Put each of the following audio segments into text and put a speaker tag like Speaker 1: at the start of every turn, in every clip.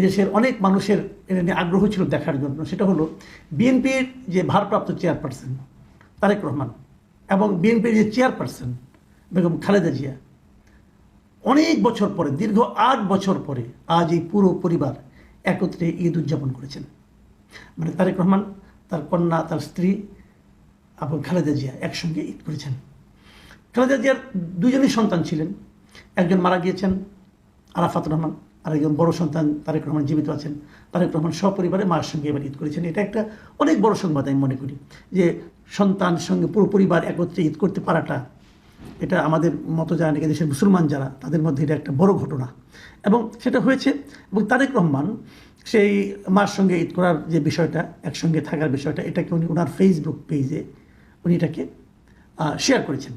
Speaker 1: এদেশের অনেক মানুষের এটা নিয়ে আগ্রহ ছিল দেখার জন্য। সেটা হলো বিএনপির যে ভারপ্রাপ্ত চেয়ারপারসন তারেক রহমান এবং বিএনপির যে চেয়ারপারসন বেগম খালেদা জিয়া অনেক বছর পরে, দীর্ঘ 8 বছর পরে আজ এই পুরো পরিবার একত্রে ঈদ উদযাপন করেছেন। মানে তারেক রহমান, তার কন্যা, তার স্ত্রী এবং খালেদা জিয়া একসঙ্গে ঈদ করেছেন। খালেদা জিয়ার দুজনই সন্তান ছিলেন, একজন মারা গিয়েছেন আরাফাত রহমান, আর একজন বড় সন্তান তারেক রহমান জীবিত আছেন। তারেক রহমান সপরিবারে মায়ের সঙ্গে এবার ঈদ করেছেন। এটা একটা অনেক বড় সংবাদ আমি মনে করি, যে সন্তান সঙ্গে পুরো পরিবার একত্রে ঈদ করতে পারাটা, এটা আমাদের মতো যারা নাকি দেশের মুসলমান যারা, তাদের মধ্যে এটা একটা বড় ঘটনা এবং সেটা হয়েছে। এবং তারেক রহমান সেই মার সঙ্গে ঈদ করার যে বিষয়টা, একসঙ্গে থাকার বিষয়টা, এটাকে উনি ওনার ফেসবুক পেজে উনি এটাকে শেয়ার করেছেন।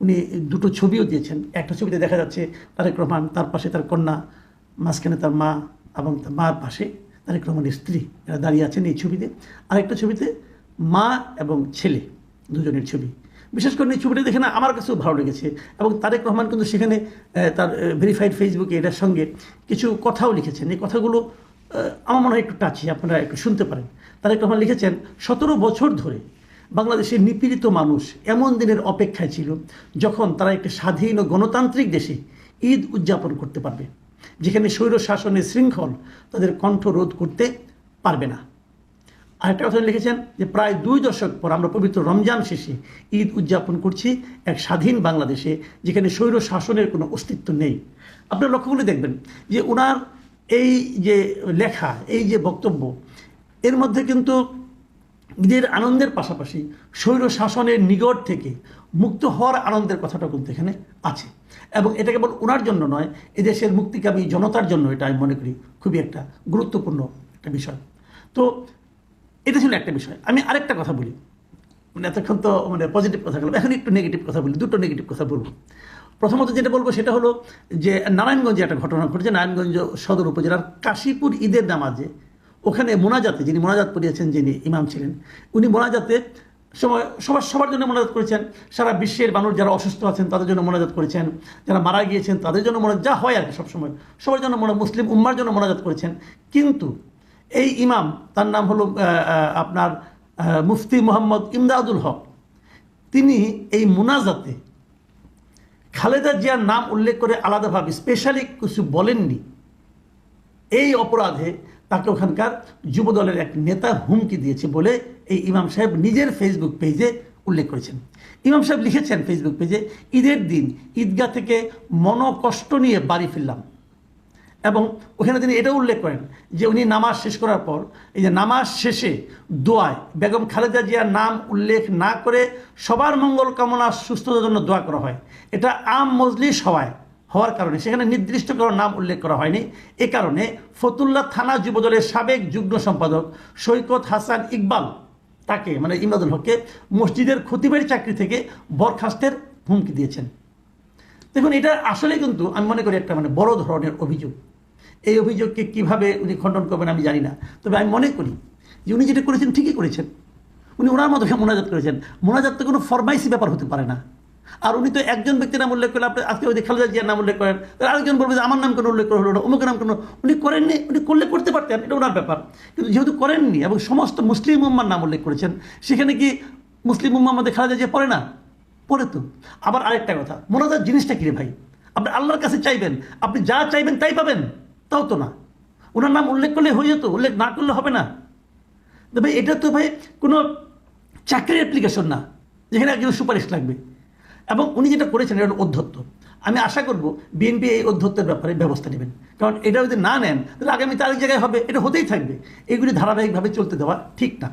Speaker 1: উনি দুটো ছবিও দিয়েছেন। একটা ছবিতে দেখা যাচ্ছে তারেক রহমান, তার পাশে তার কন্যা, মাঝখানে তার মা এবং তার মার পাশে তারেক রহমানের স্ত্রী, এরা দাঁড়িয়ে আছেন এই ছবিতে। আরেকটা ছবিতে মা এবং ছেলে দুজনের ছবি। বিশেষ করে এই ছবিটা দেখে না আমার কাছেও ভালো লেগেছে। এবং তারেক রহমান কিন্তু সেখানে তার ভেরিফাইড ফেসবুকে এটার সঙ্গে কিছু কথাও লিখেছেন। এই কথাগুলো আমার মনে হয় একটু টাচি, আপনারা একটু শুনতে পারেন। তারেক রহমান লিখেছেন, 17 বছর ধরে বাংলাদেশের নিপীড়িত মানুষ এমন দিনের অপেক্ষায় ছিল যখন তারা একটি স্বাধীন ও গণতান্ত্রিক দেশে ঈদ উদযাপন করতে পারবে, যেখানে স্বৈর শাসনের শৃঙ্খল তাদের কণ্ঠ রোধ করতে পারবে না। আরেকটা কথা লিখেছেন যে প্রায় 2 দশক পর আমরা পবিত্র রমজান শেষে ঈদ উদযাপন করছি এক স্বাধীন বাংলাদেশে, যেখানে স্বৈর শাসনের কোনো অস্তিত্ব নেই। আপনার লক্ষ্য করে দেখবেন যে ওনার এই যে লেখা, এই যে বক্তব্য, এর মধ্যে কিন্তু ঈদের আনন্দের পাশাপাশি স্বৈর শাসনের নিগড় থেকে মুক্ত হওয়ার আনন্দের কথাটা কিন্তু এখানে আছে। এবং এটা কেবল ওনার জন্য নয়, এদেশের মুক্তিকামী জনতার জন্য এটা আমি মনে করি খুবই একটা গুরুত্বপূর্ণ একটা বিষয়। তো এটা ছিল একটা বিষয়। আমি আরেকটা কথা বলি, মানে এতক্ষণ তো মানে পজিটিভ কথা বলবো, এখন একটু নেগেটিভ কথা বলি, দুটো নেগেটিভ কথা বলবো। প্রথমত যেটা বলবো সেটা হলো যে নারায়ণগঞ্জে একটা ঘটনা ঘটেছে। নারায়ণগঞ্জ সদর উপজেলার কাশীপুর ঈদের নামাজে, ওখানে মোনাজাতে যিনি মোনাজাত পড়িয়েছেন, যিনি ইমাম ছিলেন, উনি মোনাজাতে সময় সবার জন্য মোনাজাত করেছেন। সারা বিশ্বের মানুষ যারা অসুস্থ আছেন তাদের জন্য মোনাজাত করেছেন, যারা মারা গিয়েছেন তাদের জন্য মোনাজাত, যা হয় আর কি সবসময় সবার জন্য মুসলিম উম্মার জন্য মোনাজাত করেছেন। কিন্তু এই ইমাম, তার নাম হলো আপনার মুফতি মোহাম্মদ ইমদাদুল হক, তিনি এই মোনাজাতে খালেদা জিয়ার নাম উল্লেখ করে আলাদাভাবে স্পেশালি কিছু বলেননি। এই অপরাধে তাকে ওখানকার যুবদলের এক নেতা হুমকি দিয়েছে বলে এই ইমাম সাহেব নিজের ফেসবুক পেজে উল্লেখ করেছেন। ইমাম সাহেব লিখেছেন ফেসবুক পেজে, ঈদের দিন ঈদগাহ থেকে মনোকষ্ট নিয়ে বাড়ি ফিরলাম। এবং ওখানে তিনি এটাও উল্লেখ করেন যে উনি নামাজ শেষ করার পর, এই যে নামাজ শেষে দোয়ায় বেগম খালেদা জিয়ার নাম উল্লেখ না করে সবার মঙ্গল কামনা, সুস্থতার জন্য দোয়া করা হয়। এটা আম মজলিস হওয়ার কারণে সেখানে নির্দিষ্ট কোনো নাম উল্লেখ করা হয়নি। এ কারণে ফতুল্লা থানা যুবদলের সাবেক যুগ্ম সম্পাদক সৈকত হাসান ইকবাল তাকে, মানে ইমদাদুল হককে, মসজিদের খতিবের চাকরি থেকে বরখাস্তের হুমকি দিয়েছেন। দেখুন, এটা আসলে কিন্তু আমি মনে করি একটা মানে বড় ধরনের অভিযোগ। এই অভিযোগকে কিভাবে উনি খণ্ডন করবেন আমি জানি না, তবে আমি মনে করি যে উনি যেটা করেছেন ঠিকই করেছেন। উনি ওনার মতো মোনাজাত করেছেন। মোনাজাত তো কোনো ফরমাইসি ব্যাপার হতে পারে না। আর উনি তো একজন ব্যক্তির নাম উল্লেখ করলে, আপনি আজকে ওই খালেদা জিয়ার নাম উল্লেখ করেন, আরেকজন বলবে যে আমার নাম কেন উল্লেখ করা হলো না, অমুকের নাম কেন। উনি করেননি, উনি করলে করতে পারতেন, এটা ওনার ব্যাপার। কিন্তু যেহেতু করেননি এবং সমস্ত মুসলিম উম্মার নাম উল্লেখ করেছেন, সেখানে কি মুসলিম উম্মার মধ্যে খালেদা জিয়া পড়ে না? পড়ে তো। আবার আরেকটা কথা, মোনাজাত জিনিসটা কি রে ভাই? আপনি আল্লাহর কাছে চাইবেন, আপনি যা চাইবেন তাই পাবেন, তাও তো না। ওনার নাম উল্লেখ করলে হয়ে যেত, উল্লেখ না করলে হবে না। তো ভাই এটা তো ভাই কোনো চাকরির অ্যাপ্লিকেশন না যেখানে একজন সুপারিশ লাগবে। এবং উনি যেটা করেছেন এটা অধ্যত্ব। আমি আশা করব বিএনপি এই অধ্যত্বের ব্যাপারে ব্যবস্থা নেবেন, কারণ এটা যদি না নেন তাহলে আগামীতে আরেক জায়গায় হবে, এটা হতেই থাকবে। এগুলি ধারাবাহিকভাবে চলতে দেওয়া ঠিক না।